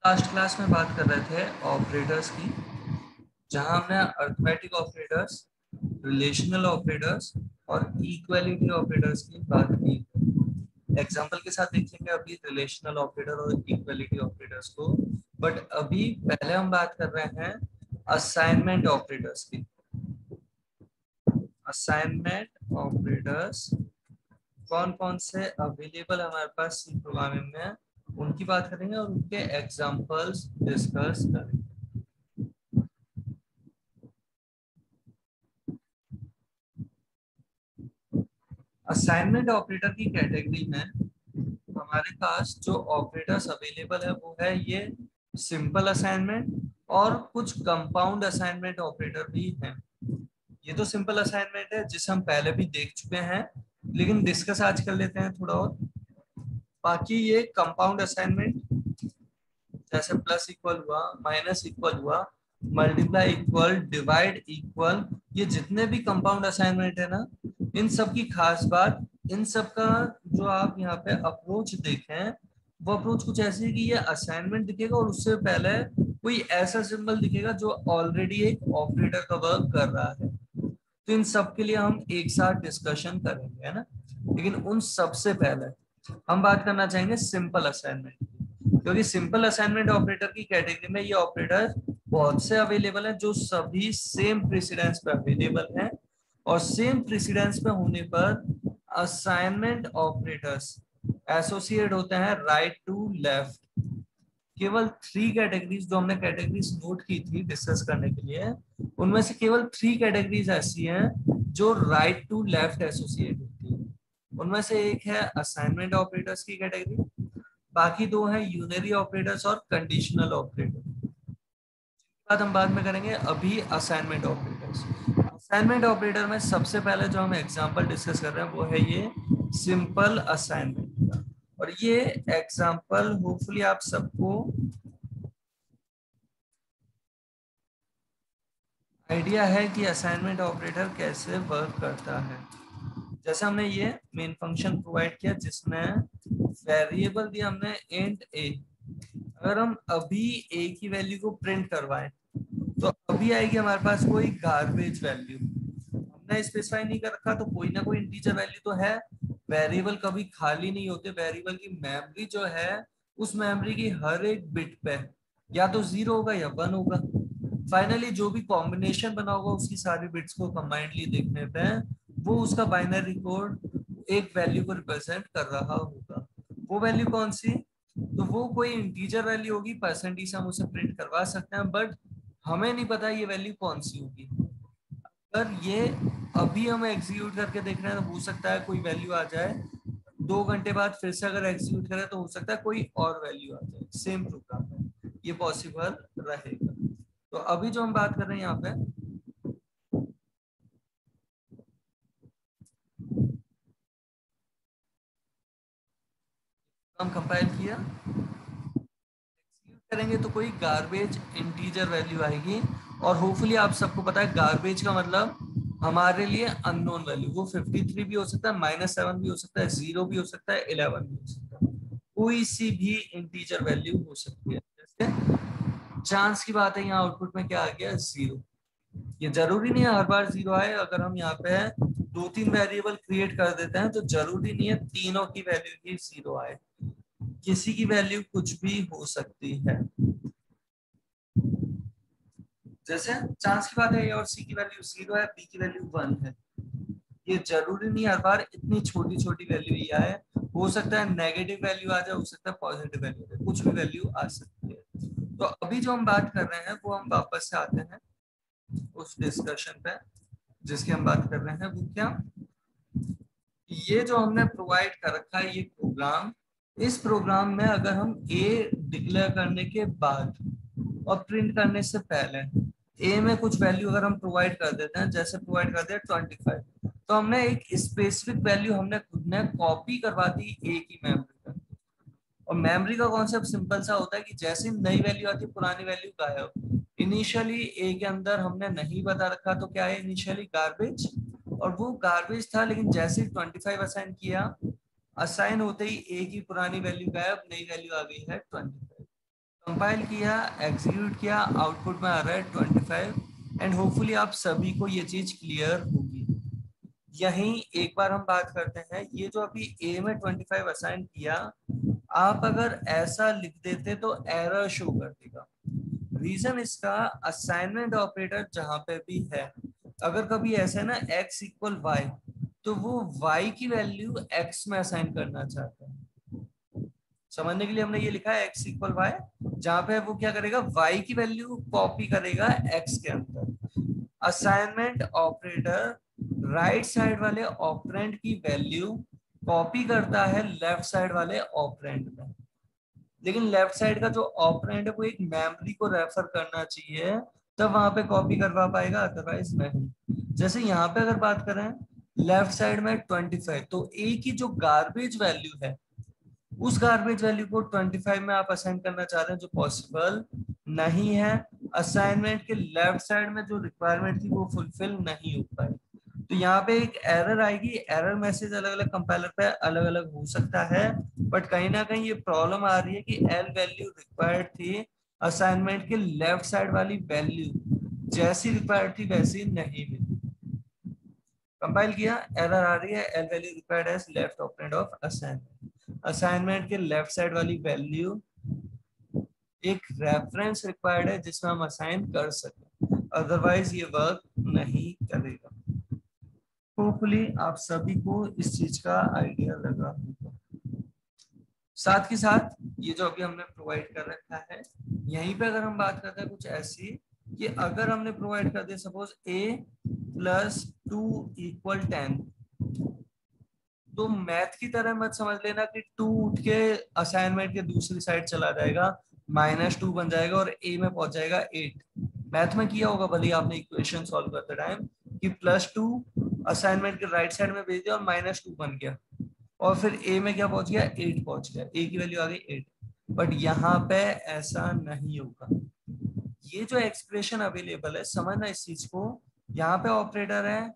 Last class में बात कर रहे थे ऑपरेटर्स की, जहां हमने अरिथमेटिक ऑपरेटर्स, रिलेशनल ऑपरेटर्स और इक्वालिटी ऑपरेटर्स की बात की। एग्जांपल के साथ देखेंगे अभी रिलेशनल ऑपरेटर और इक्वालिटी ऑपरेटर्स को। बट अभी पहले हम बात कर रहे हैं असाइनमेंट ऑपरेटर्स की। असाइनमेंट ऑपरेटर्स कौन कौन से अवेलेबल हमारे पास सी प्रोग्रामिंग में, उनकी बात करेंगे और उनके एग्जांपल्स डिस्कस करेंगे। असाइनमेंट ऑपरेटर की कैटेगरी में हमारे पास जो ऑपरेटर्स अवेलेबल है वो है ये सिंपल असाइनमेंट और कुछ कंपाउंड असाइनमेंट ऑपरेटर भी हैं। ये तो सिंपल असाइनमेंट है जिसे हम पहले भी देख चुके हैं, लेकिन डिस्कस आज कर लेते हैं थोड़ा और। बाकी ये कंपाउंड असाइनमेंट जैसे प्लस इक्वल हुआ, माइनस इक्वल हुआ, मल्टीप्लाई इक्वल, डिवाइड इक्वल, ये जितने भी कंपाउंड असाइनमेंट है ना, इन सब की खास बात, इन सब का जो आप यहाँ पे अप्रोच देखें वो अप्रोच कुछ ऐसी है कि ये असाइनमेंट दिखेगा और उससे पहले कोई ऐसा सिंबल दिखेगा जो ऑलरेडी एक ऑपरेटर का वर्क कर रहा है। तो इन सब के लिए हम एक साथ डिस्कशन करेंगे, है ना। लेकिन उन सबसे पहले हम बात करना चाहेंगे सिंपल असाइनमेंट, क्योंकि सिंपल असाइनमेंट ऑपरेटर की कैटेगरी में ये ऑपरेटर बहुत से अवेलेबल हैं जो सभी सेम प्रेसिडेंस पे अवेलेबल हैं, और सेम प्रेसिडेंस पे होने पर असाइनमेंट ऑपरेटर्स एसोसिएट होते हैं राइट टू लेफ्ट। केवल 3 कैटेगरीज जो हमने कैटेगरीज नोट की थी डिस्कस करने के लिए, उनमें से केवल 3 कैटेगरीज ऐसी हैं जो राइट टू लेफ्ट एसोसिएट होती है। उनमें से एक है असाइनमेंट ऑपरेटर्स की कैटेगरी, बाकी 2 हैं यूनरी ऑपरेटर्स और कंडीशनल ऑपरेटर। बात हम बाद में करेंगे, अभी असाइनमेंट ऑपरेटर्स। असाइनमेंट ऑपरेटर में सबसे पहले जो हम एग्जांपल डिस्कस कर रहे हैं वो है ये सिंपल असाइनमेंट का। और ये एग्जांपल होपफुली आप सबको आइडिया है कि असाइनमेंट ऑपरेटर कैसे वर्क करता है। जैसे हमने ये मेन फंक्शन प्रोवाइड किया जिसमें वेरिएबल दिया हमने इंट ए। अगर हम अभी ए की वैल्यू को प्रिंट करवाएं तो अभी आएगी हमारे पास कोई गार्बेज वैल्यू। हमने स्पेसिफाई नहीं कर रखा तो कोई ना कोई इंटीजर वैल्यू तो है। वेरिएबल कभी खाली नहीं होते, वेरिएबल की मेमोरी जो है उस मेमोरी की हर एक बिट पे या तो 0 होगा या 1 होगा। फाइनली जो भी कॉम्बिनेशन बना होगा उसकी सारी बिट्स को कंबाइंडली देखने पे वो उसका बाइनरी कोड एक वैल्यू को रिप्रेजेंट कर रहा होगा। वो वैल्यू कौन सी? तो वो कोई इंटीजर वैल्यू होगी, परसेंटेज से हम उसे प्रिंट करवा सकते हैं, बट हमें नहीं पता ये वैल्यू कौन सी होगी। अगर ये अभी हम एग्जीक्यूट करके देख रहे हैं तो हो सकता है कोई वैल्यू आ जाए, 2 घंटे बाद फिर से अगर एग्जीक्यूट करें तो हो सकता है कोई और वैल्यू आ जाए सेम प्रोग्राम में, ये पॉसिबल रहेगा। तो अभी जो हम बात कर रहे हैं यहाँ पे, हम कंपाइल किया, करेंगे तो कोई गार्बेज इंटीजर वैल्यू आएगी। और होपफुली आप सबको पता है गार्बेज का मतलब हमारे लिए अननोन वैल्यू, वो 53 भी हो सकता है, -7 भी हो सकता है, 0 भी हो सकता है, 11 भी हो सकता है, कोई सी भी इंटीजर वैल्यू हो सकती है। जैसे चांस की बात है, यहाँ आउटपुट में क्या आ गया? 0। ये जरूरी नहीं है हर बार 0 आए। अगर हम यहाँ पे 2-3 वेरिएबल क्रिएट कर देते हैं तो जरूरी नहीं है तीनों की वैल्यू ही 0 आए, किसी की वैल्यू कुछ भी हो सकती है। जैसे चांस की बात है, ए और सी की वैल्यू 0 है, बी की वैल्यू 1 है। ये जरूरी नहीं हर बार इतनी छोटी छोटी वैल्यू ही आए, हो सकता है नेगेटिव वैल्यू आ जाए, हो सकता है पॉजिटिव वैल्यू आ जाए, कुछ भी वैल्यू आ सकती है। तो अभी जो हम बात कर रहे हैं वो हम वापस से आते हैं उस डिस्कशन पे जिसकी हम बात कर रहे हैं। वो क्या? ये जो हमने प्रोवाइड कर रखा है ये प्रोग्राम, इस प्रोग्राम में अगर हम ए डिक्लेयर करने के बाद और प्रिंट करने से पहले ए में कुछ वैल्यू अगर हम प्रोवाइड कर देते हैं, जैसे प्रोवाइड कर दिया 25, तो हमने एक स्पेसिफिक वैल्यू हमने खुद ने कॉपी करवा दी ए की मेमोरी में। और मेमोरी का कॉन्सेप्ट सिंपल सा होता है कि जैसे नई वैल्यू आती है पुरानी वैल्यू गायब। इनिशियली ए के अंदर हमने नहीं बता रखा तो क्या है, इनिशियली गार्बेज, और वो गार्बेज था, लेकिन जैसे ही 25 असाइन किया, असाइन होते ही ए की पुरानी वैल्यू गायब, नई वैल्यू आ गई है 25। कंपाइल किया, एग्जीक्यूट किया, आउटपुट में आ रहा है 25 एंड होपफुली आप सभी को ये चीज क्लियर होगी। यहीं एक बार हम बात करते हैं, ये जो अभी ए में 25 असाइन किया, आप अगर ऐसा लिख देते तो एरर शो कर देगा। रीजन इसका, असाइनमेंट ऑपरेटर जहां पे भी है, अगर कभी ऐसा है ना x इक्वल वाई, तो वो y की वैल्यू x में असाइन करना चाहता है। समझने के लिए हमने ये लिखा है x इक्वल वाई, जहां पे वो क्या करेगा, y की वैल्यू कॉपी करेगा x के अंदर। असाइनमेंट ऑपरेटर राइट साइड वाले ऑपरेंड की वैल्यू कॉपी करता है लेफ्ट साइड वाले ऑपरेंड में, लेकिन लेफ्ट साइड का जो ऑपरेंड है वो एक मेमोरी को रेफर करना चाहिए, तब वहां पे कॉपी करवा पाएगा, अदरवाइज नहीं। जैसे यहाँ पे अगर बात करें लेफ्ट साइड में 25, तो ए की जो गार्बेज वैल्यू है, उस गार्बेज वैल्यू को 25 में आप असाइन करना चाह रहे हैं, जो पॉसिबल नहीं है। असाइनमेंट के लेफ्ट साइड में जो रिक्वायरमेंट थी वो फुलफिल नहीं हो पाई, तो यहाँ पे एक एरर आएगी। एरर मैसेज अलग अलग कंपाइलर पे अलग अलग हो सकता है, बट कहीं ना कहीं ये प्रॉब्लम आ रही है कि एल वैल्यू रिक्वायर्ड थी, असाइनमेंट के लेफ्ट साइड वाली वैल्यू जैसी रिक्वायर्ड थी वैसी नहीं मिली। कंपाइल किया, एरर आ रही है, L value required as left operand of assignment. Assignment के लेफ्ट साइड वाली वैल्यू एक रेफरेंस रिक्वायर्ड है जिसमें हम असाइन कर सकें, अदरवाइज ये वर्क नहीं करेगा। होपफुली आप सभी को इस चीज का आइडिया लगा होगा। साथ के साथ ये जो अभी हमने प्रोवाइड कर रखा है, यहीं पे अगर हम बात करते हैं कुछ ऐसी कि अगर हमने प्रोवाइड कर दिया सपोज a प्लस 2 इक्वल 10, तो मैथ की तरह मत समझ लेना कि 2 उठ के असाइनमेंट के दूसरी साइड चला जाएगा, -2 बन जाएगा और a में पहुंच जाएगा 8। मैथ में किया होगा भले आपने इक्वेशन सॉल्व करते टाइम कि +2 असाइनमेंट के राइट साइड में भेज दिया और -2 बन गया, और फिर a में क्या पहुंच गया, 8 पहुंच गया, a की वैल्यू आ गई 8। बट यहाँ पे ऐसा नहीं होगा। ये जो एक्सप्रेशन अवेलेबल है, समझना इस चीज को, यहाँ पे ऑपरेटर है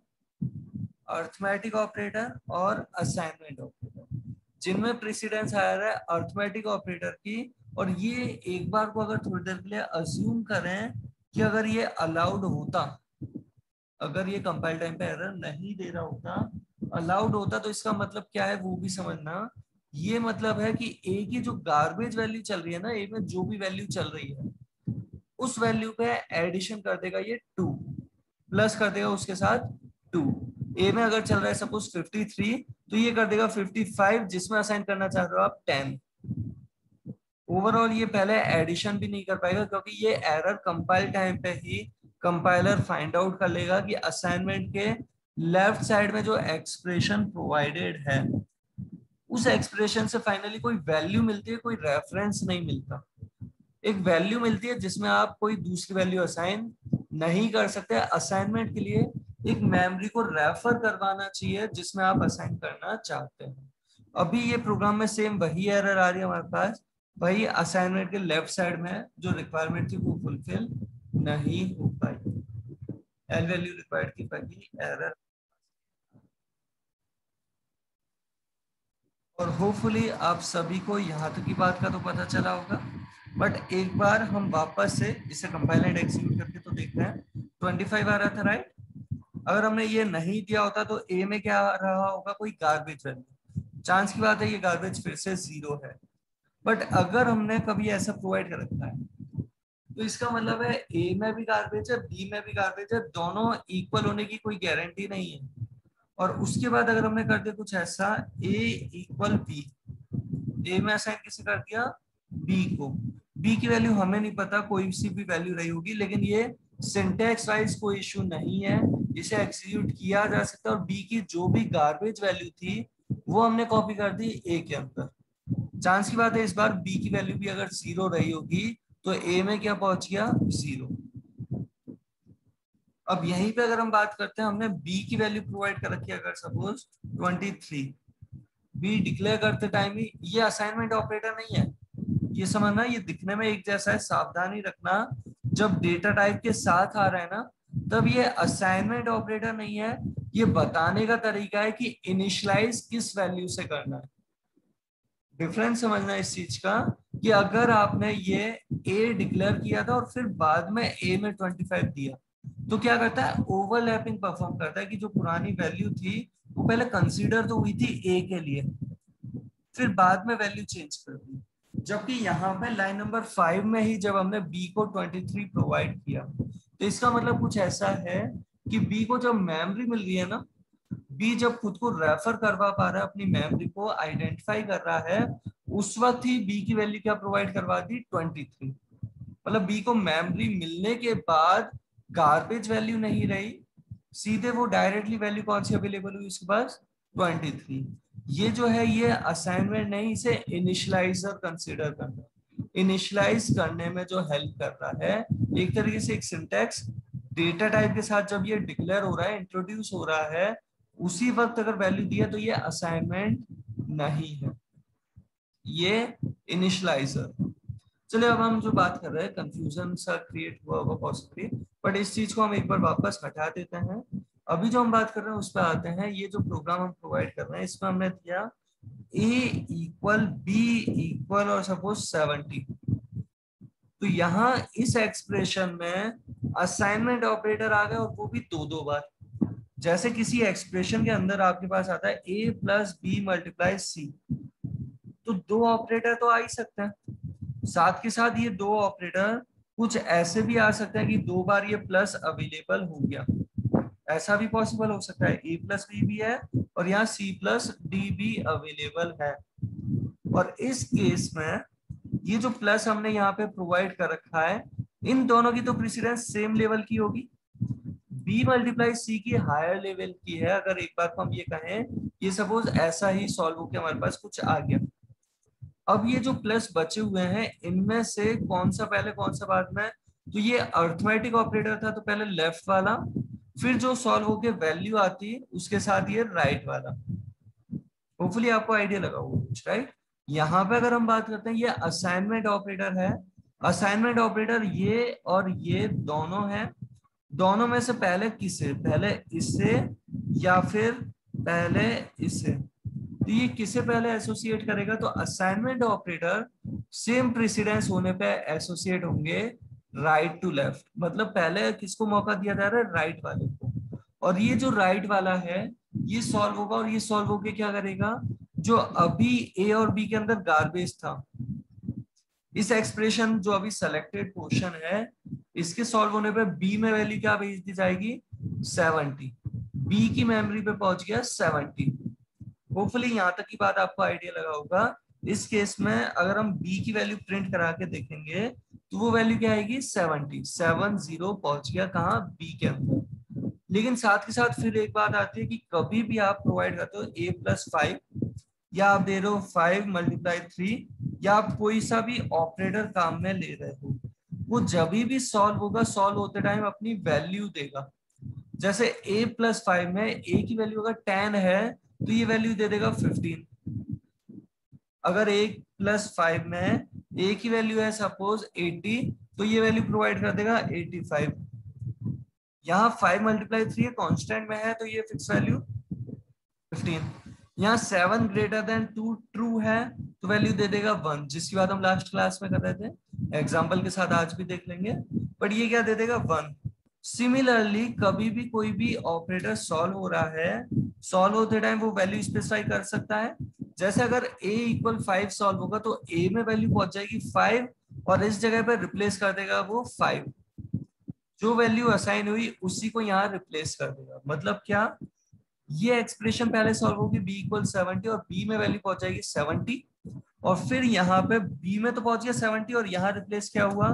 अर्थमेटिक ऑपरेटर और असाइनमेंट ऑपरेटर, जिनमें प्रेसिडेंस आ रहा है अर्थमेटिक ऑपरेटर की। और ये एक बार को अगर थोड़ी देर के लिए अज्यूम करें कि अगर ये अलाउड होता, अगर ये कंपाइल टाइम पे एरर नहीं दे रहा होता, अलाउड होता, तो इसका मतलब क्या है वो भी समझना। ये मतलब है कि ए की जो गार्बेज वैल्यू चल रही है ना, ए में जो भी वैल्यू चल रही है, उस वैल्यू पे एडिशन कर देगा ये 2, प्लस कर देगा उसके साथ 2। ए में अगर चल रहा है सपोज 53, तो ये कर देगा 55, जिसमें असाइन करना चाहते हो आप 10। ओवरऑल ये पहले एडिशन भी नहीं कर पाएगा, क्योंकि ये एरर कंपाइल टाइम पे ही कंपाइलर फाइंड आउट कर लेगा कि असाइनमेंट के लेफ्ट साइड में जो एक्सप्रेशन प्रोवाइडेड है, उस एक्सप्रेशन से फाइनली कोई वैल्यू मिलती है, कोई रेफरेंस नहीं मिलता। एक वैल्यू मिलती है जिसमें आप कोई दूसरी वैल्यू असाइन नहीं कर सकते। असाइनमेंट के लिए एक मेमोरी को रेफर करवाना चाहिए जिसमें आप असाइन करना चाहते हैं। अभी ये प्रोग्राम में सेम वही एरर आ रही है हमारे पास, वही असाइनमेंट के लेफ्ट साइड में जो रिक्वायरमेंट थी वो फुलफिल नहीं हो पाई, एल वैल्यू रिक्वायर्ड की वही एरर। और होपफुली आप सभी को यहाँ तक की बात का तो पता चला होगा। बट एक बार हम वापस से इसे कंपाइल एंड एग्जीक्यूट करके तो देखते हैं। 25 आ रहा था राइट, अगर हमने ये नहीं दिया होता तो ए में क्या आ रहा होगा, कोई गार्बेज वैल्यू। चांस की बात है ये गार्बेज फिर से 0 है। बट अगर हमने कभी ऐसा प्रोवाइड कर रखा है, तो इसका मतलब है ए में भी गार्बेज है, बी में भी गार्बेज है, दोनों इक्वल होने की कोई गारंटी नहीं है। और उसके बाद अगर हमने कर दिया कुछ ऐसा, ए इक्वल बी, ए में असाइन किसे कर दिया, बी को। बी की वैल्यू हमें नहीं पता, कोई सी भी वैल्यू रही होगी, लेकिन ये सिंटेक्स वाइज कोई इश्यू नहीं है, इसे एग्जीक्यूट किया जा सकता है। और बी की जो भी गार्बेज वैल्यू थी वो हमने कॉपी कर दी ए के अंदर। चांस की बात है इस बार बी की वैल्यू भी अगर 0 रही होगी, तो ए में क्या पहुंच गया, 0। अब यहीं पे अगर हम बात करते हैं, हमने बी की वैल्यू प्रोवाइड कर रखी है, अगर सपोज 23, बी डिक्लेयर करते टाइम ही, ये असाइनमेंट ऑपरेटर नहीं है, ये समझना, ये दिखने में एक जैसा है, सावधानी रखना। जब डेटा टाइप के साथ आ रहा है ना, तब ये असाइनमेंट ऑपरेटर नहीं है, ये बताने का तरीका है कि इनिशियलाइज किस वैल्यू से करना है। डिफरेंस समझना इस चीज का, कि अगर आपने ये ए डिक्लेयर किया था और फिर बाद में ए में 25 दिया, तो क्या करता है, ओवरलैपिंग परफॉर्म करता है कि जो पुरानी वैल्यू थी वो पहले कंसीडर तो हुई थी ए के लिए, फिर बाद में वैल्यू चेंज कर दी। जबकि यहाँ पे लाइन नंबर 5 में ही जब हमने बी को 23 प्रोवाइड किया, तो इसका मतलब कुछ ऐसा है कि बी को जब मेमोरी मिल रही है ना, बी जब खुद को रेफर करवा पा रहा है, अपनी मेमोरी को आइडेंटिफाई कर रहा है, उस वक्त ही बी की वैल्यू क्या प्रोवाइड करवा दी, 23। मतलब बी को मेमोरी मिलने के बाद गार्बेज वैल्यू नहीं रही, सीधे वो डायरेक्टली वैल्यू कौन सी अवेलेबल हुई उसके पास, 23। ये जो है ये असाइनमेंट नहीं, इसे इनिशियलाइजर कंसीडर करना, इनिशियलाइज करने में जो हेल्प कर रहा है, एक तरीके से एक सिंटैक्स डेटा टाइप के साथ जब ये डिक्लेयर हो रहा है, इंट्रोड्यूस हो रहा है, उसी वक्त अगर वैल्यू दी है तो ये असाइनमेंट नहीं है, ये इनिशियलाइजर। चलिए अब हम जो बात कर रहे हैं, कंफ्यूजन सा क्रिएट हुआ होगा पॉसिबली, बट इस चीज को हम एक बार वापस हटा देते हैं। अभी जो हम बात कर रहे हैं उस पर आते हैं। ये जो प्रोग्राम हम प्रोवाइड कर रहे हैं, इसमें हमने दिया a इक्वल बी इक्वल और सपोज 70। तो यहाँ इस एक्सप्रेशन में असाइनमेंट ऑपरेटर आ गया और वो भी दो दो बार। जैसे किसी एक्सप्रेशन के अंदर आपके पास आता है a plus B multiply C, तो दो ऑपरेटर तो आ ही सकते हैं। साथ के साथ ये दो ऑपरेटर कुछ ऐसे भी आ सकते हैं कि दो बार ये प्लस अवेलेबल हो गया, ऐसा भी पॉसिबल हो सकता है, ए प्लस बी भी है और यहाँ सी प्लस डी भी अवेलेबल है। और इस केस में ये जो प्लस हमने यहाँ पे प्रोवाइड कर रखा है, इन दोनों की तो प्रेसिडेंस सेम लेवल की होगी, बी मल्टीप्लाई सी की हायर लेवल की है। अगर एक बार को हम ये कहें, ये सपोज ऐसा ही सॉल्व होकर हमारे पास कुछ आ गया, अब ये जो प्लस बचे हुए हैं इनमें से कौन सा पहले कौन सा बाद में, तो ये अर्थमेटिक ऑपरेटर था तो पहले लेफ्ट वाला, फिर जो सॉल्व होके वैल्यू आती है उसके साथ ये राइट वाला। होपफुली आपको आइडिया लगा होगा कुछ, राइट। यहाँ पे अगर हम बात करते हैं, ये असाइनमेंट ऑपरेटर है। असाइनमेंट ऑपरेटर ये और ये दोनों है, दोनों में से पहले किसे, पहले इससे या फिर पहले इससे, तो ये किसे पहले एसोसिएट करेगा, तो असाइनमेंट ऑपरेटर सेम प्रेसिडेंस होने पे एसोसिएट होंगे राइट टू लेफ्ट, मतलब पहले किसको मौका दिया जा रहा है, राइट वाले को। और ये जो राइट वाला है ये सॉल्व होगा और ये सॉल्व होके क्या करेगा, जो अभी ए और बी के अंदर गार्बेज था, इस एक्सप्रेशन जो अभी सेलेक्टेड पोर्शन है, इसके सॉल्व होने पे बी में वैल्यू क्या भेज दी जाएगी, 70। बी की मेमोरी पे पहुंच गया 70। होपफुली यहाँ तक की बात आपको आइडिया लगा होगा। इस केस में अगर हम b की वैल्यू प्रिंट करा के देखेंगे तो वो वैल्यू क्या आएगी, 70। 70 पहुंच गया कहाँ, b के अंदर। लेकिन साथ के साथ फिर एक बात आती है कि कभी भी आप प्रोवाइड करते हो a प्लस 5, या आप दे रहे हो 5 मल्टीप्लाई 3, या आप कोई सा भी ऑपरेटर काम में ले रहे हो, वो जब भी सॉल्व होगा, सॉल्व होते टाइम अपनी वैल्यू देगा। जैसे a प्लस 5 में a की वैल्यू अगर 10 है तो ये वैल्यू दे देगा 15। अगर a प्लस 5 में a की वैल्यू है सपोज 80, तो ये वैल्यू प्रोवाइड कर देगा 85। यहाँ 5 मल्टीप्लाई 3 कांस्टेंट में है तो ये फिक्स वैल्यू 15। यहाँ 7 ग्रेटर देन 2 ट्रू है तो वैल्यू दे देगा 1, जिसकी बात हम लास्ट क्लास में कर रहे थे, एग्जाम्पल के साथ आज भी देख लेंगे। बट ये क्या दे देगा, 1। सिमिलरली कभी भी कोई भी ऑपरेटर सॉल्व हो रहा है, सॉल्व होते टाइम वो वैल्यू स्पेसिफाई कर सकता है। जैसे अगर a इक्वल 5 सॉल्व होगा तो a में वैल्यू पहुंच जाएगी 5 और इस जगह पर रिप्लेस कर देगा वो 5, जो वैल्यू असाइन हुई उसी को यहाँ रिप्लेस कर देगा। मतलब क्या, ये एक्सप्रेशन पहले सॉल्व होगी b इक्वल 70 और b में वैल्यू पहुंच जाएगी 70, और फिर यहाँ पे b में तो पहुंच गया 70 और यहाँ रिप्लेस क्या हुआ,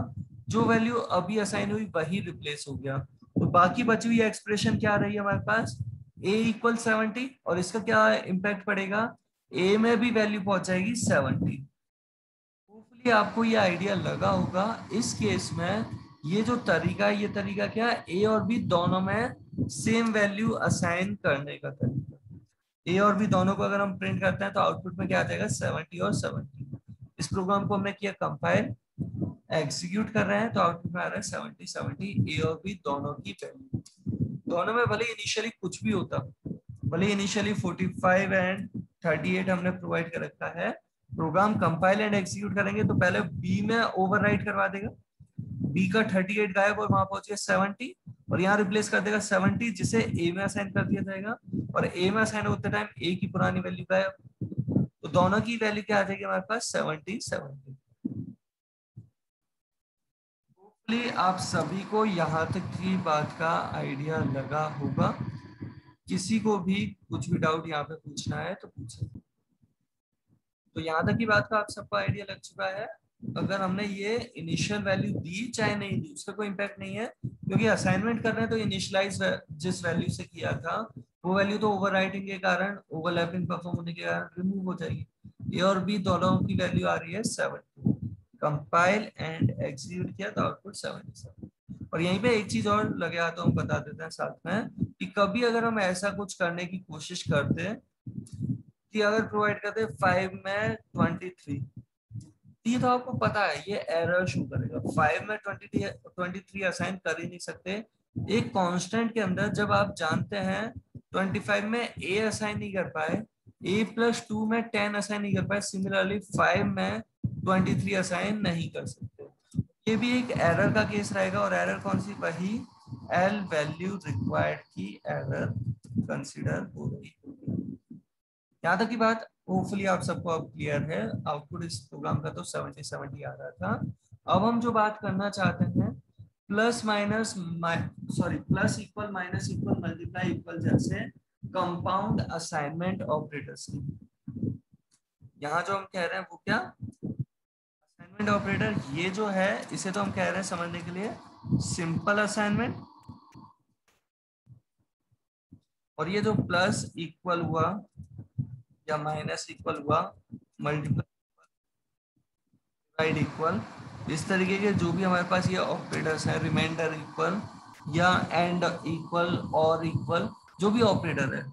जो वैल्यू अभी असाइन हुई वही रिप्लेस हो गया। तो बाकी बची हुई एक्सप्रेशन क्या रही हमारे पास, a इक्वल 70, और इसका क्या इम्पैक्ट पड़ेगा, a में भी वैल्यू पहुंच जाएगी 70। होपफुली आपको ये आइडिया लगा होगा। इस केस में ये जो तरीका है, ये तरीका क्या है, ए और बी दोनों में सेम वैल्यू असाइन करने का तरीका। ए और बी दोनों को अगर हम प्रिंट करते हैं तो आउटपुट में क्या आ जाएगा, 70 और 70। इस प्रोग्राम को हमने किया कंपाइल, एग्जीक्यूट कर रहे हैं तो आउटपुट में आ रहा है 70 70, ए और बी दोनों की वैल्यू। दोनों में भले इनिशियली कुछ भी होता, भले इनिशियली 45 एंड 38 हमने प्रोवाइड कर रखा है, प्रोग्राम कंपाइल एंड एग्जीक्यूट करेंगे तो पहले बी में ओवरराइट करवा देगा, बी का 38 गायब और वहां पहुंच गया 70, और यहाँ रिप्लेस कर देगा 70 जिसे ए में असाइन कर दिया जाएगा, और ए में असाइन होते टाइम ए की पुरानी वैल्यू गायब, तो दोनों की वैल्यू क्या आ जाएगी हमारे पास 70 70। होपफुली आप सभी को यहाँ तक की बात का आइडिया लगा होगा। किसी को भी कुछ भी डाउट यहाँ पे पूछना है तो पूछ सकते। तो यहाँ तक की बात का आप सबको आइडिया लग चुका है। अगर हमने ये इनिशियल वैल्यू दी चाहे नहीं दी उसका कोई इम्पैक्ट नहीं है, क्योंकि असाइनमेंट कर रहे हैं तो इनिशियलाइज जिस वैल्यू से किया था वो वैल्यू तो ओवरराइटिंग के कारण, ओवरलैपिंग परफॉर्म होने के कारण रिमूव हो जाएगी। ए और बी दोनों की वैल्यू आ रही है 72, कंपाइल एंड एग्जीक्यूट किया तो आउटपुट 77। और यहीं पे एक चीज और लगे हाथ तो हम बता देते हैं साथ में, कि कभी अगर हम ऐसा कुछ करने की कोशिश करते हैं कि अगर प्रोवाइड करते 5 में 23, ये तो आपको पता है ये एरर शो करेगा। 5 में 23 असाइन कर ही नहीं सकते। एक कांस्टेंट के अंदर जब आप जानते हैं 25 में ए असाइन नहीं कर पाए, a+2 में 10 असाइन नहीं कर पाए, सिमिलरली 5 में 23 असाइन नहीं कर सकते। ये भी एक एरर का केस रहेगा, और एरर कौन सी, वही एल वैल्यू रिक्वायर्ड की एरर कंसिडर हो रही है। यहाँ तक की बात होपफुली आप सबको अब क्लियर है। आउटपुट इस प्रोग्राम का तो 70 70 आ रहा था। अब हम जो बात करना चाहते हैं plus minus plus equal minus equal multiply equal जैसे कंपाउंड असाइनमेंट ऑपरेटर्स की। यहाँ जो हम कह रहे हैं वो क्या, असाइनमेंट ऑपरेटर ये जो है इसे तो हम कह रहे हैं समझने के लिए सिंपल असाइनमेंट, और ये जो प्लस इक्वल हुआ या माइनस इक्वल हुआ, मल्टीप्लाई इक्वल, इस तरीके के जो भी हमारे पास ये ऑपरेटर्स हैं, रिमाइंडर इक्वल या एंड इक्वल और इक्वल, जो भी ऑपरेटर है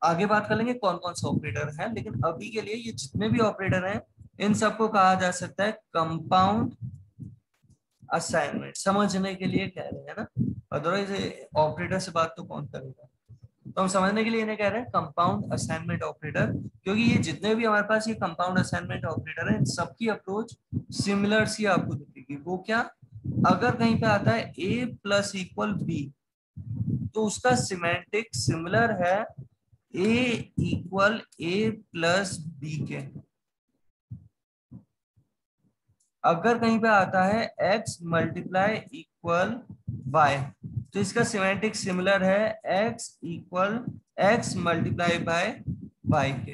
आगे बात कर लेंगे कौन कौन से ऑपरेटर हैं, लेकिन अभी के लिए ये जितने भी ऑपरेटर हैं इन सबको कहा जा सकता है कंपाउंड असाइनमेंट। समझने के लिए कह रहे हैं ना, अदरवाइज ऑपरेटर से बात तो कौन करेगा, तो हम समझने के लिए इन्हें कह रहे हैं कंपाउंड असाइनमेंट ऑपरेटर, क्योंकि ये जितने भी हमारे पास ये कंपाउंड असाइनमेंट ऑपरेटर है इन सबकी अप्रोच सिमिलर सी आपको दिखेगी। वो क्या, अगर कहीं पे आता है a प्लस इक्वल बी तो उसका सिमेंटिक सिमिलर है a equal a plus b के। अगर कहीं पे आता है x मल्टीप्लाई इक्वल y तो इसका सिमेंटिक सिमिलर है x equal x multiply by y के।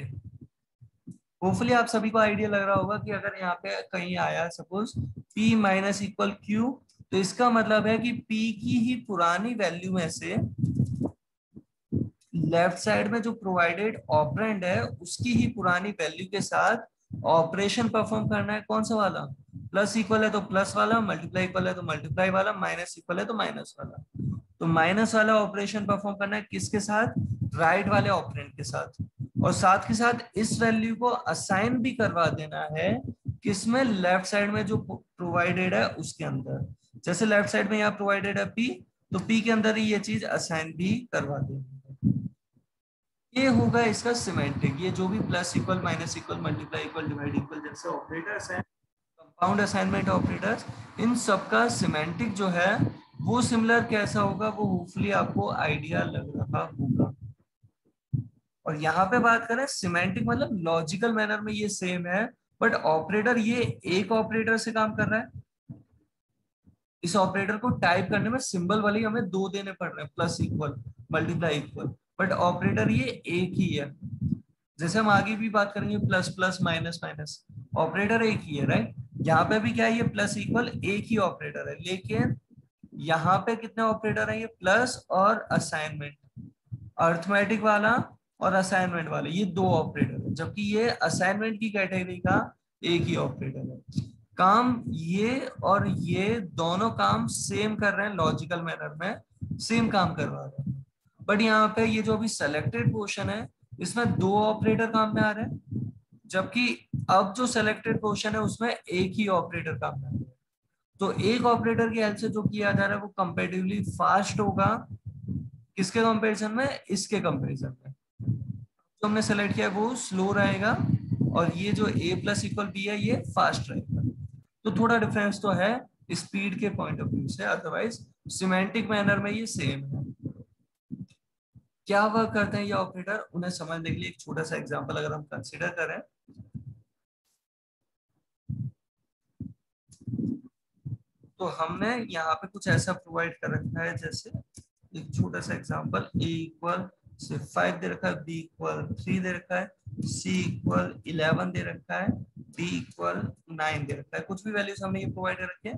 होपफुली आप सभी को आइडिया लग रहा होगा कि अगर यहाँ पे कहीं आया suppose p minus equal q तो इसका मतलब है कि p की ही पुरानी वैल्यू में से लेफ्ट साइड में जो प्रोवाइडेड ऑपरेंड है उसकी ही पुरानी वैल्यू के साथ ऑपरेशन परफॉर्म करना है। कौन सा वाला, प्लस इक्वल है तो प्लस वाला, मल्टीप्लाई इक्वल है तो मल्टीप्लाई वाला, माइनस इक्वल है तो माइनस वाला। तो माइनस वाला ऑपरेशन परफॉर्म करना है किसके साथ, राइट वाले ऑपरेंड के साथ, और साथ के साथ इस वैल्यू को असाइन भी करवा देना है किसमें, लेफ्ट साइड में जो प्रोवाइडेड है उसके अंदर। जैसे लेफ्ट साइड में यहाँ प्रोवाइडेड है p, तो p के अंदर ही ये चीज असाइन भी करवा देनी है। ये होगा इसका सिमेंटिक। ये जो भी plus equal minus equal multiply equal divide equal जैसे ऑपरेटर्स हैं, कंपाउंड असाइनमेंट ऑपरेटर्स, इन सबका सिमेंटिक जो है वो सिमिलर कैसा होगा वो होपफुली आपको आइडिया लग रहा होगा। और यहाँ पे बात करें सिमेंटिक मतलब लॉजिकल मैनर में ये सेम है, बट ऑपरेटर ये एक ऑपरेटर से काम कर रहा है। इस ऑपरेटर को टाइप करने में सिंबल वाली हमें दो देने पड़ रहे हैं, plus equal multiply equal, but operator ये एक ही है। जैसे हम आगे भी बात करेंगे plus plus minus minus, operator एक ही है राइट। यहाँ पे भी क्या है, ये प्लस इक्वल एक ही ऑपरेटर है, लेकिन यहाँ पे कितने ऑपरेटर हैं, ये प्लस और असाइनमेंट, अर्थमेटिक वाला और असाइनमेंट वाले, ये दो ऑपरेटर है, जबकि ये असाइनमेंट की कैटेगरी का एक ही ऑपरेटर है। काम ये और ये दोनों काम सेम कर रहे हैं, लॉजिकल मैनर में सेम काम करवा रहे हैं, बट यहाँ पे ये जो अभी सेलेक्टेड पोर्शन है इसमें दो ऑपरेटर काम में आ रहे हैं, जबकि अब जो सेलेक्टेड पोर्शन है उसमें एक ही ऑपरेटर काम में आ रहा है। तो एक ऑपरेटर की हेल्प से जो किया जा रहा है वो कंपैरेटिवली फास्ट होगा, किसके कंपैरिजन में, इसके कंपैरिजन में। जो हमने सेलेक्ट किया है वो स्लो रहेगा, और ये जो a प्लस इक्वल b है ये फास्ट रहेगा। तो थोड़ा डिफरेंस तो है स्पीड के पॉइंट ऑफ व्यू से, अदरवाइज सिमेंटिक मैनर में ये सेम है। क्या वर्क करते हैं ये ऑपरेटर, उन्हें समझने के लिए एक छोटा सा एग्जांपल अगर हम कंसीडर करें, तो हमने यहाँ पे कुछ ऐसा प्रोवाइड कर रखा है, जैसे एक छोटा सा एग्जांपल, a इक्वल से 5 दे रखा है, b इक्वल 3 दे रखा है, c इक्वल 11 दे रखा है, d इक्वल 9 दे रखा है। कुछ भी वैल्यूज हमने ये प्रोवाइड कर रखी है।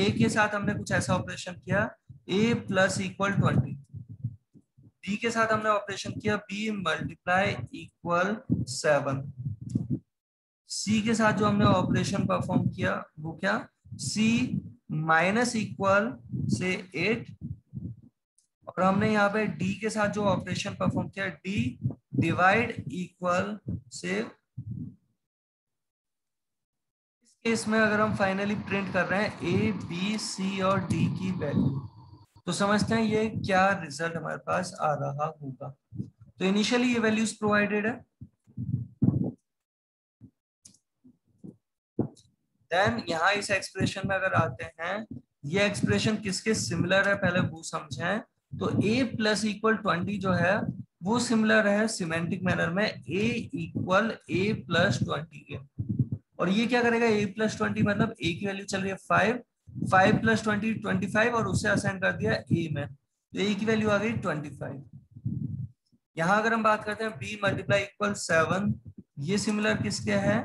a के साथ हमने कुछ ऐसा ऑपरेशन किया, a प्लस इक्वल 20, b के साथ हमने ऑपरेशन किया b मल्टीप्लाई इक्वल 7, c के साथ जो हमने ऑपरेशन परफॉर्म किया वो क्या, c माइनस इक्वल से 8, और हमने यहाँ पे d के साथ जो ऑपरेशन परफॉर्म किया d डिवाइड इक्वल से, इस केस में अगर हम फाइनली प्रिंट कर रहे हैं a b c और d की वैल्यू, तो समझते हैं ये क्या रिजल्ट हमारे पास आ रहा होगा। तो इनिशियली ये वैल्यूज प्रोवाइडेड है, देन यहाँ इस एक्सप्रेशन में अगर आते हैं, ये एक्सप्रेशन किसके सिमिलर है पहले वो समझें। तो a प्लस इक्वल 20 जो है वो सिमिलर है सिमेंटिक मैनर में a इक्वल a प्लस 20 के, और ये क्या करेगा a प्लस 20 मतलब a की वैल्यू चल रही है 5, 5 प्लस 20 25 और उससे असाइन कर दिया a में, तो a की वैल्यू आ गई 25। यहाँ अगर हम बात करते हैं b मल्टीप्लाई इक्वल 7, ये सिमिलर किसके है,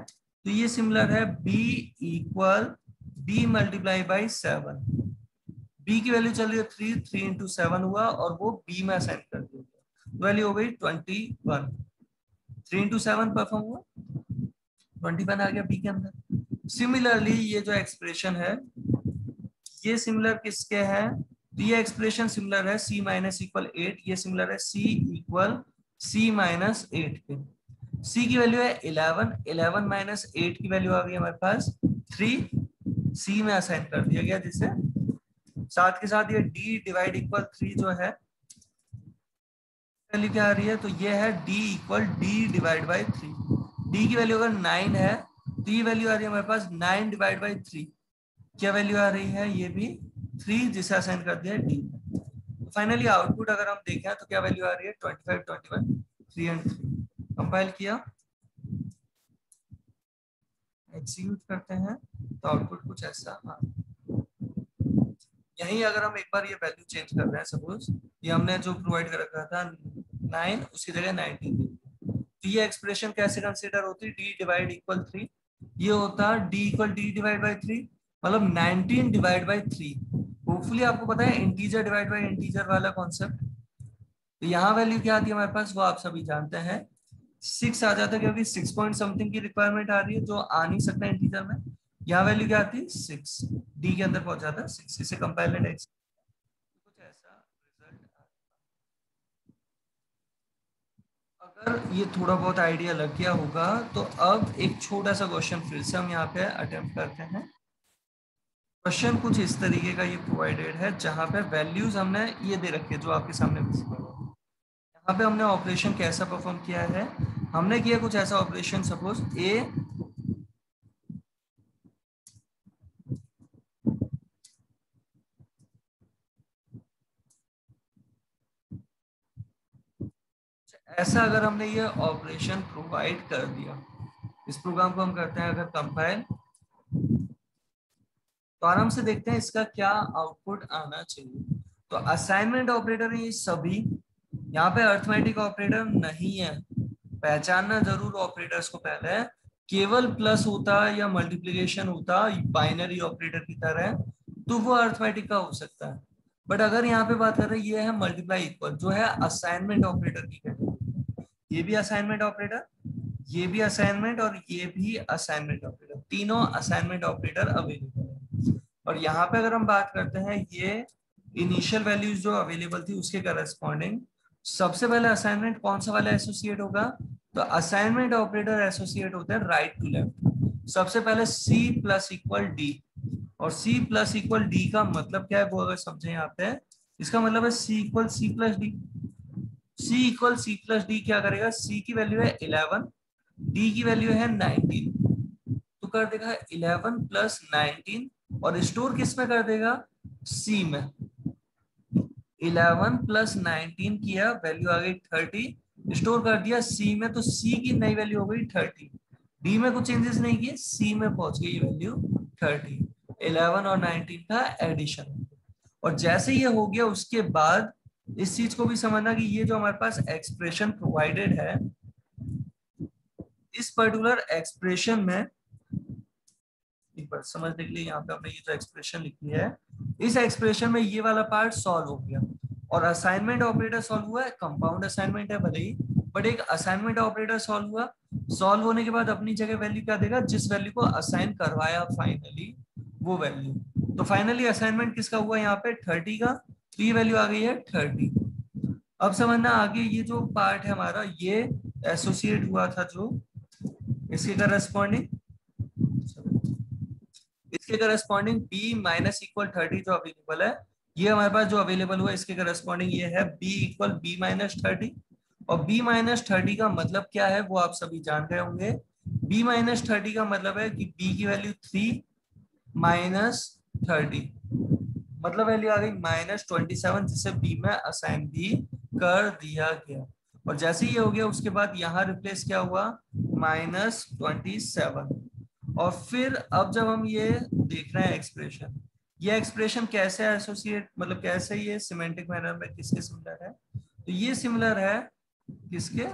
तो ये सिमिलर है b equal b multiply by 7, b की वैल्यू चल रही है 3, 3 इंटू 7 हुआ और वो b में असाइन कर दिया, वैल्यू हो गई 21, 3 इंटू 7 परफॉर्म हुआ, 21 आ गया b के अंदर। सिमिलरली ये जो एक्सप्रेशन है ये सिमिलर किसके है, तो ये एक्सप्रेशन सिमिलर है c माइनस इक्वल 8, ये सिमिलर है c इक्वल c माइनस 8 के। c की वैल्यू है 11, 11 माइनस 8 की वैल्यू आ गई हमारे पास 3, c में असाइन कर दिया गया, जिसे साथ के साथ ये d डिवाइड इक्वल 3 जो है वैल्यू क्या आ रही है, तो ये है d equal d divide by 3, d की वैल्यू अगर 9 है तो ये वैल्यू आ रही है हमारे पास 9 डिवाइड बाई 3, क्या वैल्यू आ रही है, ये भी 3 जिसे असाइन कर दिया है d। तो फाइनली आउटपुट अगर हम देखें तो क्या वैल्यू आ रही है 25, 21, 3 एंड 3। कंपाइल किया, एग्जीक्यूट करते हैं तो आउटपुट कुछ ऐसा आ, यहीं अगर हम एक बार ये वैल्यू चेंज कर रहे हैं, सपोज ये हमने जो प्रोवाइड कर रखा था 9 उसकी जगह 19, तो ये एक्सप्रेशन कैसे कंसीडर होती है, d डिवाइड इक्वल 3, ये होता है d equal d divide by 3 मतलब 19 डिवाइड बाई 3। होपफुली आपको पता है इंटीजर डिवाइड बाई इंटीजर वाला कॉन्सेप्ट। तो यहाँ वैल्यू क्या आती है हमारे पास वो आप सभी जानते हैं, 6 आ जाता है, क्योंकि 6 पॉइंट समथिंग की रिक्वायरमेंट आ रही है जो आ नहीं सकता इंटीजर में। यहाँ वैल्यू क्या आती है 6, डी के अंदर पहुंच जाता है 6, इसे कंपाइल एंड एक्स कुछ ऐसा रिजल्ट। अगर ये थोड़ा बहुत आइडिया लग गया होगा तो अब एक छोटा सा क्वेश्चन फिर से हम यहाँ पे अटेम्प्ट करते हैं। क्वेश्चन कुछ इस तरीके का ये प्रोवाइडेड है, जहां पे वैल्यूज हमने ये दे रखी है जो आपके सामने विजिबल है। यहाँ पे हमने ऑपरेशन कैसा परफॉर्म किया है, हमने किया कुछ ऐसा ऑपरेशन, सपोज ए ऐसा अगर हमने ये ऑपरेशन प्रोवाइड कर दिया, इस प्रोग्राम को हम करते हैं अगर कंपाइल, तो आराम से देखते हैं इसका क्या आउटपुट आना चाहिए। तो असाइनमेंट ऑपरेटर ये सभी, यहाँ पे अर्थमेटिक ऑपरेटर नहीं है, पहचानना जरूर ऑपरेटर्स को पहले, केवल प्लस होता या मल्टीप्लिकेशन होता बाइनरी ऑपरेटर की तरह तो वो अर्थमेटिक का हो सकता है, बट अगर यहाँ पे बात कर रहे हैं ये है मल्टीप्लाई इक्वल जो है असाइनमेंट ऑपरेटर की कैटेगरी, ये भी असाइनमेंट ऑपरेटर, ये भी असाइनमेंट और ये भी असाइनमेंट ऑपरेटर, तीनों असाइनमेंट ऑपरेटर अवेलेबल है। और यहाँ पे अगर हम बात करते हैं ये इनिशियल वैल्यूज जो अवेलेबल थी उसके करस्पॉन्डिंग सबसे पहले असाइनमेंट कौन सा वाला एसोसिएट होगा, तो असाइनमेंट ऑपरेटर एसोसिएट होते हैं राइट टू लेफ्ट। सबसे पहले c प्लस इक्वल डी, और c प्लस इक्वल डी का मतलब क्या है वो अगर समझे यहाँ पे, इसका मतलब है c equal c plus d, c equal c plus d क्या करेगा, c की वैल्यू है 11, डी की वैल्यू है 19, तो कर देगा 11 प्लस 19 और स्टोर किस में कर देगा, सी में। 11 प्लस 19 किया, वैल्यू आ गई 30, स्टोर कर दिया सी में, तो सी की नई वैल्यू हो गई 30। डी में कुछ चेंजेस नहीं किए, सी में पहुंच गई वैल्यू 30। 11 और 19 का एडिशन। और जैसे ये हो गया उसके बाद इस चीज को भी समझना कि ये जो हमारे पास एक्सप्रेशन प्रोवाइडेड है, इस पर्टिकुलर एक्सप्रेशन में एक बार समझने के लिए यहाँ पे हमने ये जो एक्सप्रेशन लिखी है, इस एक्सप्रेशन में ये वाला पार्ट सॉल्व हो गया और असाइनमेंट ऑपरेटर सॉल्व हुआ है। कंपाउंड असाइनमेंट है भले ही, बट एक असाइनमेंट ऑपरेटर सॉल्व हुआ। सॉल्व होने के बाद अपनी जगह वैल्यू क्या देगा, जिस वैल्यू को असाइन करवाया फाइनली वो वैल्यू। तो फाइनली असाइनमेंट किसका हुआ यहाँ पे, 30 का, तो ये वैल्यू आ गई है 30। अब समझना आगे ये जो पार्ट है हमारा, ये एसोसिएट हुआ था जो इसके करस्पॉन्डिंग, इसके करस्पॉन्डिंग b माइनस इक्वल 30 जो अवेलेबल है, ये हमारे पास जो अवेलेबल हुआ इसके करस्पॉन्डिंग ये है b इक्वल b माइनस 30। और b माइनस 30 का मतलब क्या है वो आप सभी जान गए होंगे। b माइनस 30 का मतलब है कि b की वैल्यू 3 माइनस 30, मतलब वैल्यू आ गई माइनस 27, जिसे b में असाइन भी कर दिया गया। और जैसे ही ये हो गया उसके बाद यहाँ रिप्लेस क्या हुआ, माइनस 27। और फिर अब जब हम ये देख रहे हैं एक्सप्रेशन, ये एक्सप्रेशन कैसे एसोसिएट, मतलब कैसे ये सिमेंटिक मैनर में किसके सिमिलर है, तो ये सिमिलर है किसके,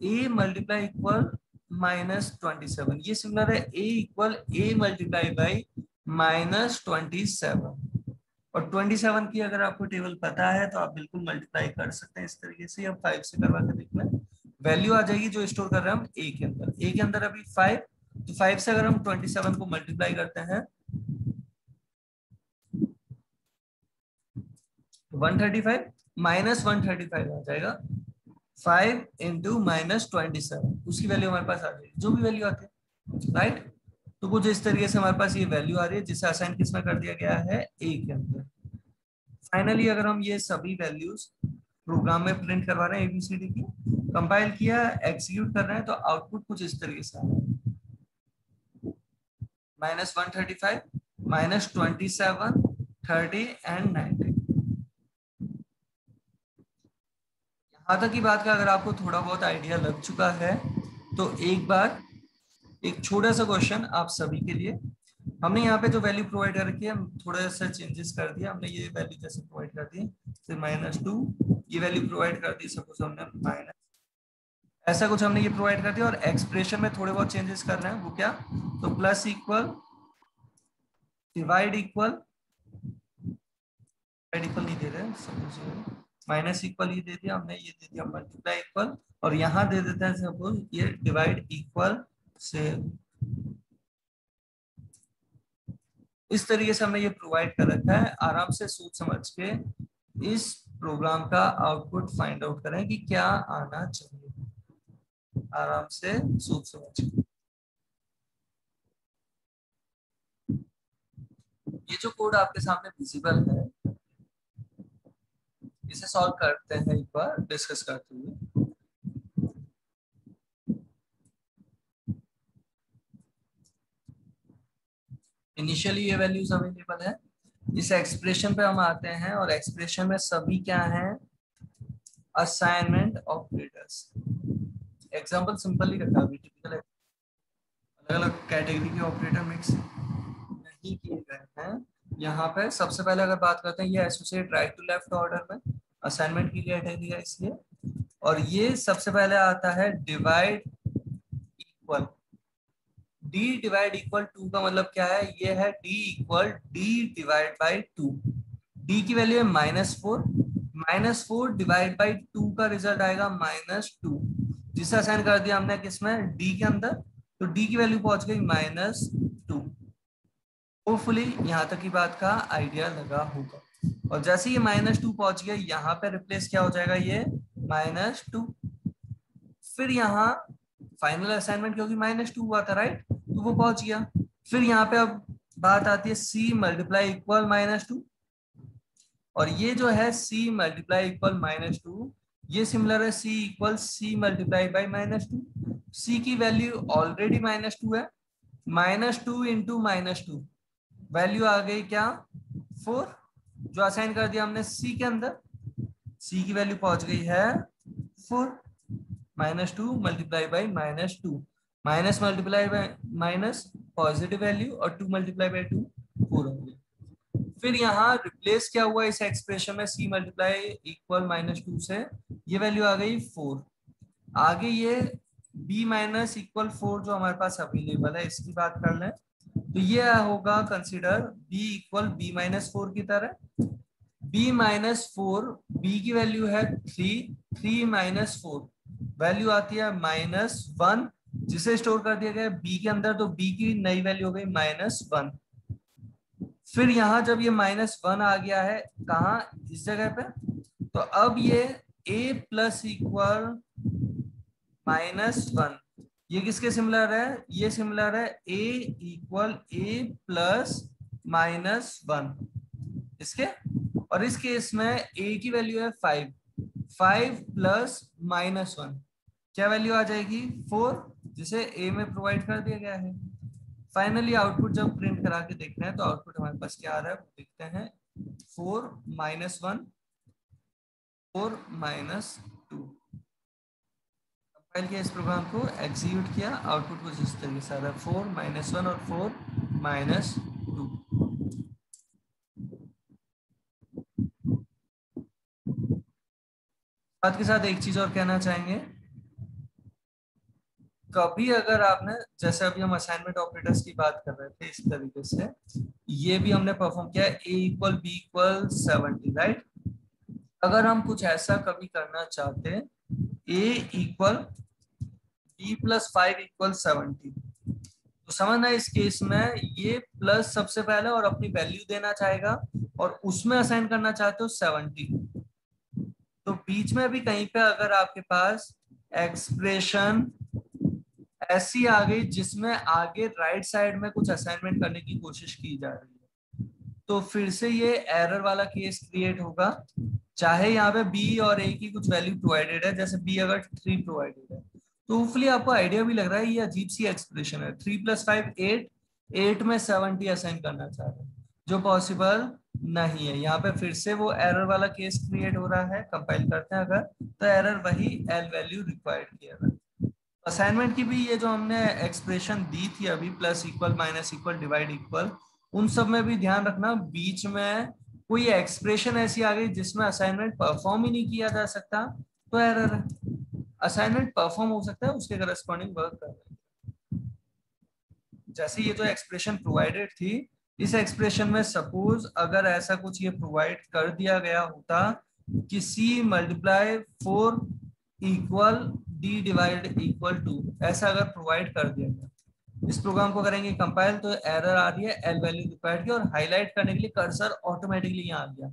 a मल्टीप्लाई इक्वल माइनस 27, ये सिमिलर है a equal a multiply by minus 27। और 27 की अगर आपको टेबल पता है तो आप बिल्कुल मल्टीप्लाई कर सकते हैं इस तरीके से, अब 5 से करवा के देख लें, वैल्यू आ जाएगी जो स्टोर कर रहे हैं हम a के अंदर। a के अंदर अभी 5, तो 5 से अगर हम 27 को मल्टीप्लाई करते हैं 135 माइनस 135 आ जाएगा, 5 इंटू माइनस 27, उसकी वैल्यू हमारे पास आ जाएगी जो भी वैल्यू आती है, राइट। तो कुछ इस तरीके से हमारे पास ये वैल्यू आ रही है जिसे असाइन किसमें कर दिया गया है, a के अंदर। फाइनली अगर हम ये सभी वैल्यूज प्रोग्राम में प्रिंट करवा रहे हैं एबीसीडी की, कंपाइल किया, एक्सिक्यूट कर रहे हैं, तो आउटपुट कुछ इस तरीके से आ रहा है, माइनस 135 माइनस 27 30 एंड 90। यहाँ तक की बात का अगर आपको थोड़ा बहुत आइडिया लग चुका है तो एक बार एक छोटा सा क्वेश्चन आप सभी के लिए। हमने यहाँ पे जो वैल्यू प्रोवाइड कर रखी है थोड़ा सा चेंजेस कर दिया हमने, ये वैल्यू जैसे प्रोवाइड कर दी फिर -2, ये वैल्यू प्रोवाइड कर दी सपोज हमने माइनस, ऐसा कुछ हमने ये प्रोवाइड कर दिया। और एक्सप्रेशन में थोड़े बहुत चेंजेस कर रहे हैं, वो क्या, तो प्लस इक्वल, डिवाइड इक्वल, नहीं दे रहे सपोज, माइनस इक्वल ये दे दिया हमने, ये दे दिया मल्टीप्लाई इक्वल, और यहाँ दे देते हैं सपोज ये डिवाइड इक्वल से। इस तरीके से हमने ये प्रोवाइड कर रखा है। आराम से सोच समझ के इस प्रोग्राम का आउटपुट फाइंड आउट करें कि क्या आना चाहिए, आराम से सोच समझ के। ये जो कोड आपके सामने विजिबल है इसे सॉल्व करते हैं एक बार डिस्कस करते हुए। इनिशियली ये वैल्यूज अवेलेबल है, इस एक्सप्रेशन पे हम आते हैं और एक्सप्रेशन में सभी क्या हैं, असाइनमेंट ऑपरेटर्स। एग्जांपल सिंपल ही रखा अभी, टिपिकल अलग अलग कैटेगरी के ऑपरेटर मिक्स नहीं किए गए हैं। यहाँ पे सबसे पहले अगर बात करते हैं, ये associate right to left order में असाइनमेंट की कैटेगरी है इसलिए। और ये सबसे पहले आता है divide equal, d divide equal two का मतलब क्या है, ये है d equal d divide by two. D की वैल्यू है -4, -4 डिवाइड बाई 2 का रिजल्ट आएगा -2, जिसे असाइन कर दिया हमने किसमें, डी के अंदर, तो डी की वैल्यू पहुंच गई -2। होपफुली यहाँ तक की बात का आइडिया लगा होगा। और जैसे ये -2 पहुंच गया, यहाँ पे रिप्लेस क्या हो जाएगा, ये -2। फिर यहाँ फाइनल असाइनमेंट क्योंकि -2 हुआ था, राइट, तो वो पहुंच गया। फिर यहाँ पे अब बात आती है c मल्टीप्लाई इक्वल -2, और ये जो है c मल्टीप्लाई इक्वल -2, ये सिमिलर है सी इक्वल सी मल्टीप्लाई बाई -2। सी की वैल्यू ऑलरेडी -2 है, -2 इंटू -2 वैल्यू आ गई क्या 4, जो असाइन कर दिया हमने सी के अंदर। सी की वैल्यू पहुंच गई है 4, -2 multiply by -2, minus multiply by minus positive value और 2 मल्टीप्लाई बाई 2 4 हो गई। फिर यहाँ रिप्लेस क्या हुआ इस एक्सप्रेशन में, सी मल्टीप्लाई इक्वल -2 से ये वैल्यू आ गई 4। आगे ये b माइनस इक्वल 4 जो हमारे पास अवेलेबल है इसकी बात कर लें तो ये होगा consider b equal b minus 4 की तरह। b माइनस 4, b की वैल्यू है 3, 3 माइनस 4 वैल्यू आती है -1, जिसे स्टोर कर दिया गया b के अंदर, तो b की नई वैल्यू हो गई -1। फिर यहाँ जब ये -1 आ गया है कहाँ, इस जगह पे, तो अब ये a प्लस इक्वल -1, ये किसके सिमिलर है, ये सिमिलर है a इक्वल a प्लस -1 इसके। और इस केस में a की वैल्यू है 5, 5 प्लस -1 क्या वैल्यू आ जाएगी 4, जिसे a में प्रोवाइड कर दिया गया है। फाइनली आउटपुट जब प्रिंट करा के देखना है तो आउटपुट हमारे पास क्या आ रहा है वो देखते हैं, 4 -1 4 -2। कंपाइल किया इस प्रोग्राम को, एग्जीक्यूट किया, आउटपुट कुछ इस तरीके से आ रहा है 4 -1 और 4 -2। साथ के साथ एक चीज और कहना चाहेंगे, कभी अगर आपने, जैसे अभी हम असाइनमेंट ऑपरेटर्स की बात कर रहे थे इस तरीके से, ये भी हमने परफॉर्म किया a equal b equal 70, right. अगर हम कुछ ऐसा कभी करना चाहते हैं a equal b plus 5 equal 70, तो समझना इस केस में ये प्लस सबसे पहले और अपनी वैल्यू देना चाहेगा और उसमें असाइन करना चाहते हो 70, तो बीच में भी कहीं पे अगर आपके पास एक्सप्रेशन ऐसी आ गई जिसमें आगे राइट साइड में कुछ असाइनमेंट करने की कोशिश की जा रही है, तो फिर से ये एरर वाला केस क्रिएट होगा। चाहे यहाँ पे b और a की कुछ वैल्यू प्रोवाइडेड है, जैसे b अगर 3 प्रोवाइडेड है, तो होपफुली आपको आइडिया भी लग रहा है ये अजीब सी एक्सप्रेशन है, 3 + 5 8, 8 में 70 असाइन करना चाह रहे हैं, जो पॉसिबल नहीं है। यहाँ पे फिर से वो एरर वाला केस क्रिएट हो रहा है। कंपाइल करते हैं अगर, तो एरर वही एल वैल्यू रिक्वायर्ड की एरर। असाइनमेंट की भी ये जो हमने एक्सप्रेशन दी थी अभी, plus equal minus equal divide equal, उन सब में भी ध्यान रखना बीच में कोई एक्सप्रेशन ऐसी आ गई जिसमें असाइनमेंट परफॉर्म ही नहीं किया जा सकता तो एरर है। असाइनमेंट परफॉर्म हो सकता है, उसके करस्पॉन्डिंग वर्क कर रहे हैं। जैसे ये जो एक्सप्रेशन प्रोवाइडेड थी, इस एक्सप्रेशन में सपोज अगर ऐसा कुछ ये प्रोवाइड कर दिया गया होता कि c multiply 4 equal d divide equal 2, ऐसा अगर प्रोवाइड कर दिया गया, इस प्रोग्राम को करेंगे कंपाइल तो एरर आ रही है एल वैल्यू रिक्वायर्ड की, और हाईलाइट करने के लिए कर्सर ऑटोमेटिकली यहाँ आ गया।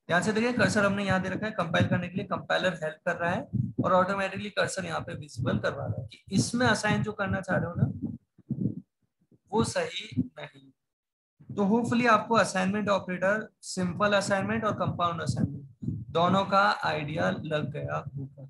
यहाँ से देखिए कर्सर हमने यहाँ दे रखा है, कंपाइल करने के लिए कंपाइलर हेल्प कर रहा है और ऑटोमेटिकली कर्सर यहाँ पे विजिबल करवा रहा है कि इसमें असाइन जो करना चाह रहे हो ना वो सही नहीं। तो होपफुली आपको असाइनमेंट ऑपरेटर, सिंपल असाइनमेंट और कंपाउंड असाइनमेंट दोनों का आइडिया लग गया होगा।